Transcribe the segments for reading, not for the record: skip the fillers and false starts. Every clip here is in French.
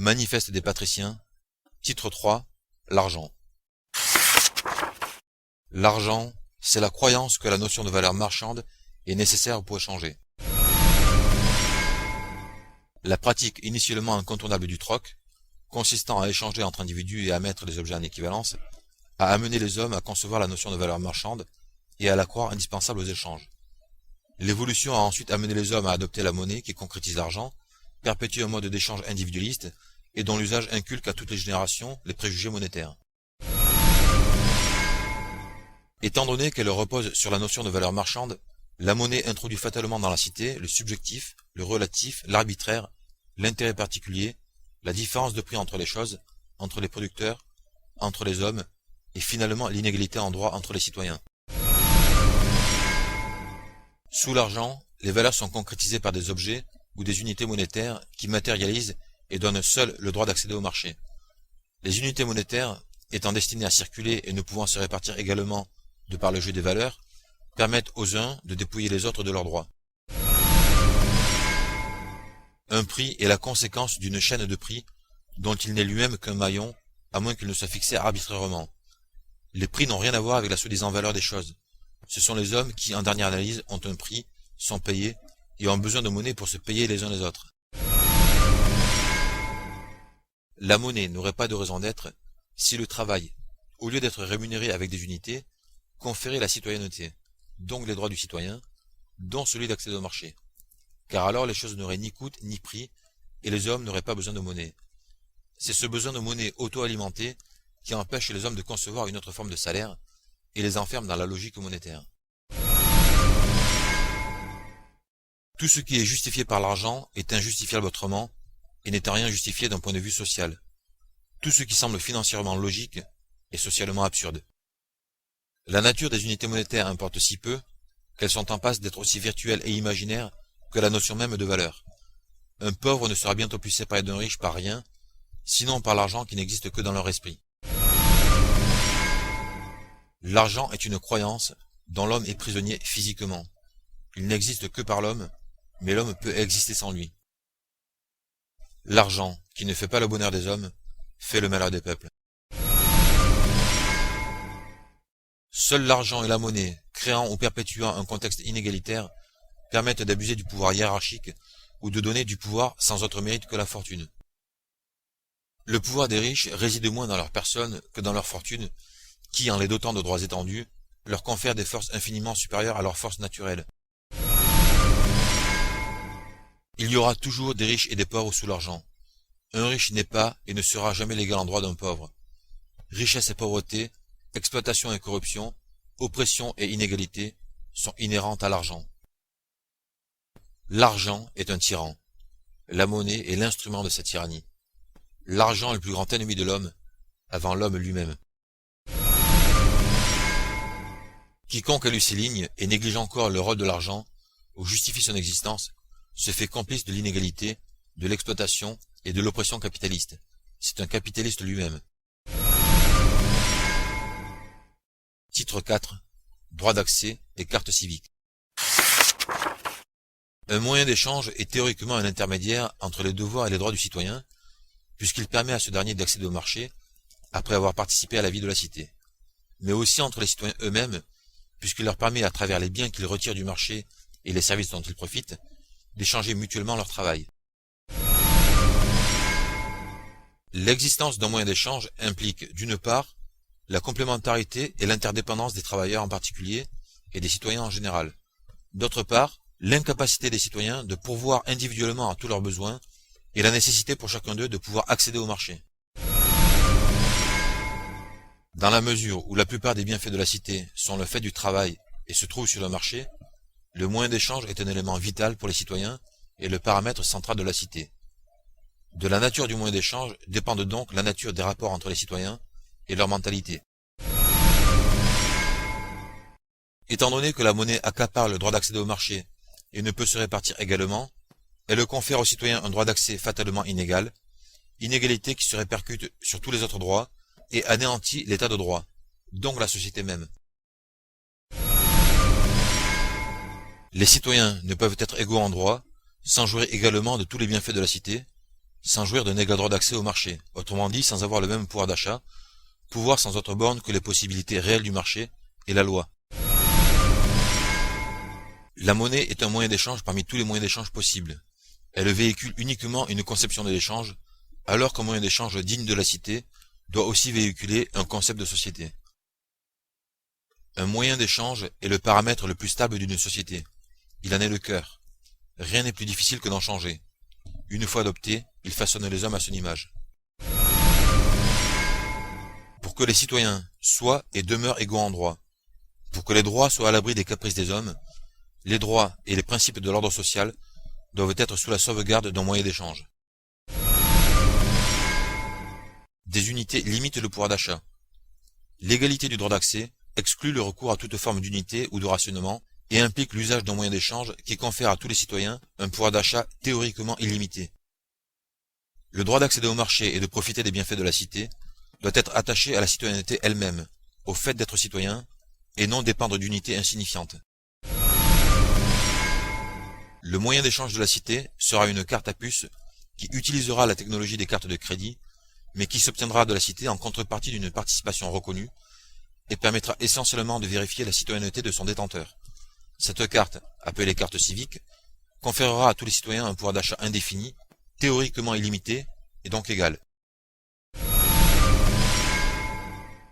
Manifeste des patriciens, titre 3, l'argent. L'argent, c'est la croyance que la notion de valeur marchande est nécessaire pour échanger. La pratique initialement incontournable du troc, consistant à échanger entre individus et à mettre des objets en équivalence, a amené les hommes à concevoir la notion de valeur marchande et à la croire indispensable aux échanges. L'évolution a ensuite amené les hommes à adopter la monnaie qui concrétise l'argent, perpétue un mode d'échange individualiste et dont l'usage inculque à toutes les générations les préjugés monétaires. Étant donné qu'elle repose sur la notion de valeur marchande, la monnaie introduit fatalement dans la cité le subjectif, le relatif, l'arbitraire, l'intérêt particulier, la différence de prix entre les choses, entre les producteurs, entre les hommes, et finalement l'inégalité en droit entre les citoyens. Sous l'argent, les valeurs sont concrétisées par des objets ou des unités monétaires qui matérialisent et donnent seuls le droit d'accéder au marché. Les unités monétaires, étant destinées à circuler et ne pouvant se répartir également de par le jeu des valeurs, permettent aux uns de dépouiller les autres de leurs droits. Un prix est la conséquence d'une chaîne de prix dont il n'est lui-même qu'un maillon, à moins qu'il ne soit fixé arbitrairement. Les prix n'ont rien à voir avec la soi-disant valeur des choses. Ce sont les hommes qui, en dernière analyse, ont un prix, sont payés et ont besoin de monnaie pour se payer les uns les autres. La monnaie n'aurait pas de raison d'être si le travail, au lieu d'être rémunéré avec des unités, conférait la citoyenneté, donc les droits du citoyen, dont celui d'accéder au marché. Car alors les choses n'auraient ni coût ni prix, et les hommes n'auraient pas besoin de monnaie. C'est ce besoin de monnaie auto-alimentée qui empêche les hommes de concevoir une autre forme de salaire, et les enferme dans la logique monétaire. Tout ce qui est justifié par l'argent est injustifiable autrement, et n'est en rien justifié d'un point de vue social. Tout ce qui semble financièrement logique est socialement absurde. La nature des unités monétaires importe si peu qu'elles sont en passe d'être aussi virtuelles et imaginaires que la notion même de valeur. Un pauvre ne sera bientôt plus séparé d'un riche par rien, sinon par l'argent qui n'existe que dans leur esprit. L'argent est une croyance dont l'homme est prisonnier physiquement. Il n'existe que par l'homme, mais l'homme peut exister sans lui. L'argent, qui ne fait pas le bonheur des hommes, fait le malheur des peuples. Seul l'argent et la monnaie, créant ou perpétuant un contexte inégalitaire, permettent d'abuser du pouvoir hiérarchique ou de donner du pouvoir sans autre mérite que la fortune. Le pouvoir des riches réside moins dans leur personne que dans leur fortune, qui, en les dotant de droits étendus, leur confère des forces infiniment supérieures à leurs forces naturelles. Il y aura toujours des riches et des pauvres sous l'argent. Un riche n'est pas et ne sera jamais l'égal en droit d'un pauvre. Richesse et pauvreté, exploitation et corruption, oppression et inégalité sont inhérentes à l'argent. L'argent est un tyran. La monnaie est l'instrument de cette tyrannie. L'argent est le plus grand ennemi de l'homme, avant l'homme lui-même. Quiconque a lu ces lignes et néglige encore le rôle de l'argent, ou justifie son existence, se fait complice de l'inégalité, de l'exploitation et de l'oppression capitaliste. C'est un capitaliste lui-même. Titre 4. Droit d'accès et carte civique. Un moyen d'échange est théoriquement un intermédiaire entre les devoirs et les droits du citoyen, puisqu'il permet à ce dernier d'accéder au marché, après avoir participé à la vie de la cité, mais aussi entre les citoyens eux-mêmes, puisqu'il leur permet, à travers les biens qu'ils retirent du marché et les services dont ils profitent, d'échanger mutuellement leur travail. L'existence d'un moyen d'échange implique, d'une part, la complémentarité et l'interdépendance des travailleurs en particulier et des citoyens en général. D'autre part, l'incapacité des citoyens de pourvoir individuellement à tous leurs besoins et la nécessité pour chacun d'eux de pouvoir accéder au marché. Dans la mesure où la plupart des bienfaits de la cité sont le fait du travail et se trouvent sur le marché, le moyen d'échange est un élément vital pour les citoyens et le paramètre central de la cité. De la nature du moyen d'échange dépendent donc la nature des rapports entre les citoyens et leur mentalité. Étant donné que la monnaie accapare le droit d'accéder au marché et ne peut se répartir également, elle confère aux citoyens un droit d'accès fatalement inégal, inégalité qui se répercute sur tous les autres droits et anéantit l'état de droit, donc la société même. Les citoyens ne peuvent être égaux en droit, sans jouir également de tous les bienfaits de la cité, sans jouir d'un égal droit d'accès au marché, autrement dit sans avoir le même pouvoir d'achat, pouvoir sans autre borne que les possibilités réelles du marché et la loi. La monnaie est un moyen d'échange parmi tous les moyens d'échange possibles. Elle véhicule uniquement une conception de l'échange, alors qu'un moyen d'échange digne de la cité doit aussi véhiculer un concept de société. Un moyen d'échange est le paramètre le plus stable d'une société. Il en est le cœur. Rien n'est plus difficile que d'en changer. Une fois adopté, il façonne les hommes à son image. Pour que les citoyens soient et demeurent égaux en droit, pour que les droits soient à l'abri des caprices des hommes, les droits et les principes de l'ordre social doivent être sous la sauvegarde d'un moyen d'échange. Des unités limitent le pouvoir d'achat. L'égalité du droit d'accès exclut le recours à toute forme d'unité ou de rationnement et implique l'usage d'un moyen d'échange qui confère à tous les citoyens un pouvoir d'achat théoriquement illimité. Le droit d'accéder au marché et de profiter des bienfaits de la cité doit être attaché à la citoyenneté elle-même, au fait d'être citoyen, et non dépendre d'unités insignifiantes. Le moyen d'échange de la cité sera une carte à puce qui utilisera la technologie des cartes de crédit, mais qui s'obtiendra de la cité en contrepartie d'une participation reconnue et permettra essentiellement de vérifier la citoyenneté de son détenteur. Cette carte, appelée carte civique, conférera à tous les citoyens un pouvoir d'achat indéfini, théoriquement illimité et donc égal.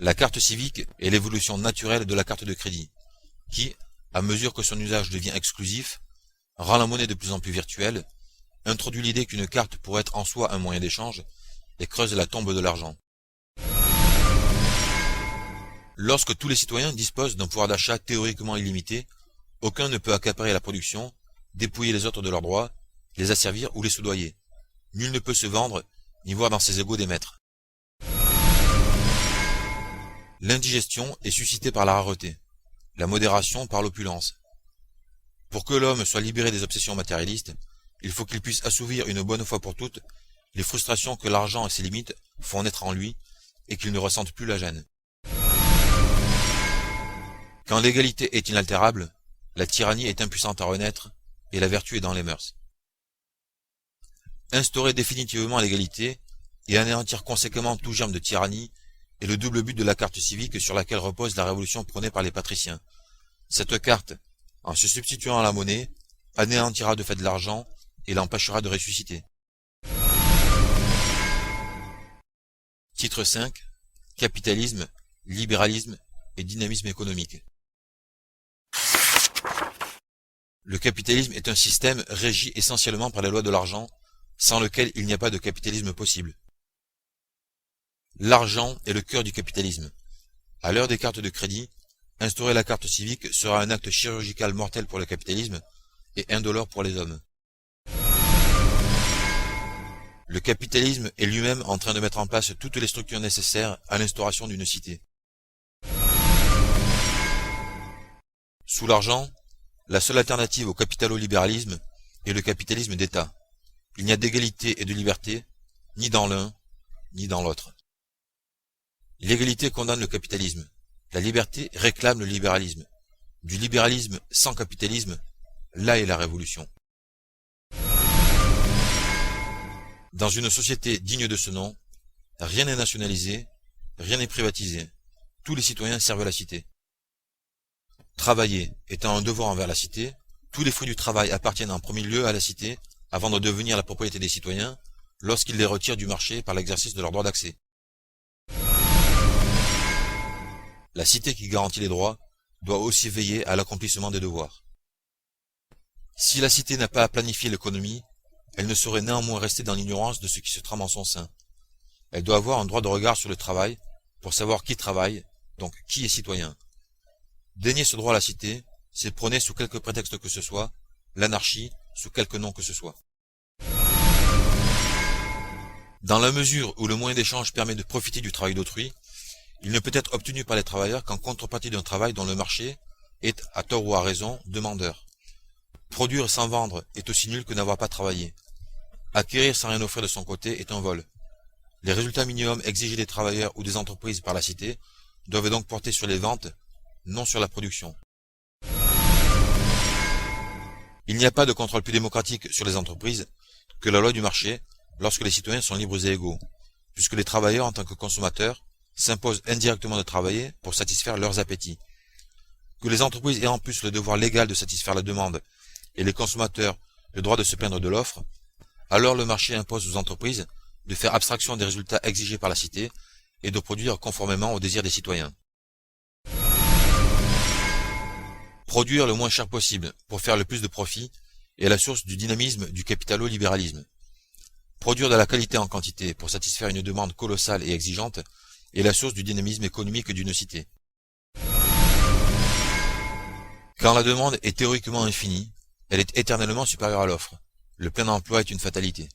La carte civique est l'évolution naturelle de la carte de crédit, qui, à mesure que son usage devient exclusif, rend la monnaie de plus en plus virtuelle, introduit l'idée qu'une carte pourrait être en soi un moyen d'échange, et creuse la tombe de l'argent. Lorsque tous les citoyens disposent d'un pouvoir d'achat théoriquement illimité, aucun ne peut accaparer la production, dépouiller les autres de leurs droits, les asservir ou les soudoyer. Nul ne peut se vendre, ni voir dans ses égaux des maîtres. L'indigestion est suscitée par la rareté, la modération par l'opulence. Pour que l'homme soit libéré des obsessions matérialistes, il faut qu'il puisse assouvir une bonne fois pour toutes les frustrations que l'argent et ses limites font naître en lui, et qu'il ne ressente plus la gêne. Quand l'égalité est inaltérable, la tyrannie est impuissante à renaître, et la vertu est dans les mœurs. Instaurer définitivement l'égalité, et anéantir conséquemment tout germe de tyrannie, est le double but de la carte civique sur laquelle repose la révolution prônée par les patriciens. Cette carte, en se substituant à la monnaie, anéantira de fait l'argent, et l'empêchera de ressusciter. Titre 5. Capitalisme, libéralisme et dynamisme économique. Le capitalisme est un système régi essentiellement par les lois de l'argent, sans lequel il n'y a pas de capitalisme possible. L'argent est le cœur du capitalisme. À l'heure des cartes de crédit, instaurer la carte civique sera un acte chirurgical mortel pour le capitalisme et indolore pour les hommes. Le capitalisme est lui-même en train de mettre en place toutes les structures nécessaires à l'instauration d'une cité. Sous l'argent, la seule alternative au capitalolibéralisme est le capitalisme d'État. Il n'y a d'égalité et de liberté, ni dans l'un, ni dans l'autre. L'égalité condamne le capitalisme. La liberté réclame le libéralisme. Du libéralisme sans capitalisme, là est la révolution. Dans une société digne de ce nom, rien n'est nationalisé, rien n'est privatisé. Tous les citoyens servent la cité. Travailler étant un devoir envers la cité, tous les fruits du travail appartiennent en premier lieu à la cité avant de devenir la propriété des citoyens lorsqu'ils les retirent du marché par l'exercice de leur droit d'accès. La cité qui garantit les droits doit aussi veiller à l'accomplissement des devoirs. Si la cité n'a pas à planifier l'économie, elle ne saurait néanmoins rester dans l'ignorance de ce qui se trame en son sein. Elle doit avoir un droit de regard sur le travail pour savoir qui travaille, donc qui est citoyen. Dénier ce droit à la cité, c'est prôner sous quelque prétexte que ce soit l'anarchie sous quelque nom que ce soit. Dans la mesure où le moyen d'échange permet de profiter du travail d'autrui, il ne peut être obtenu par les travailleurs qu'en contrepartie d'un travail dont le marché est, à tort ou à raison, demandeur. Produire sans vendre est aussi nul que n'avoir pas travaillé. Acquérir sans rien offrir de son côté est un vol. Les résultats minimums exigés des travailleurs ou des entreprises par la cité doivent donc porter sur les ventes, non sur la production. Il n'y a pas de contrôle plus démocratique sur les entreprises que la loi du marché, lorsque les citoyens sont libres et égaux, puisque les travailleurs en tant que consommateurs s'imposent indirectement de travailler pour satisfaire leurs appétits. Que les entreprises aient en plus le devoir légal de satisfaire la demande et les consommateurs le droit de se plaindre de l'offre, alors le marché impose aux entreprises de faire abstraction des résultats exigés par la cité et de produire conformément aux désirs des citoyens. Produire le moins cher possible pour faire le plus de profit est la source du dynamisme du capitalo-libéralisme. Produire de la qualité en quantité pour satisfaire une demande colossale et exigeante est la source du dynamisme économique d'une cité. Quand la demande est théoriquement infinie, elle est éternellement supérieure à l'offre. Le plein emploi est une fatalité.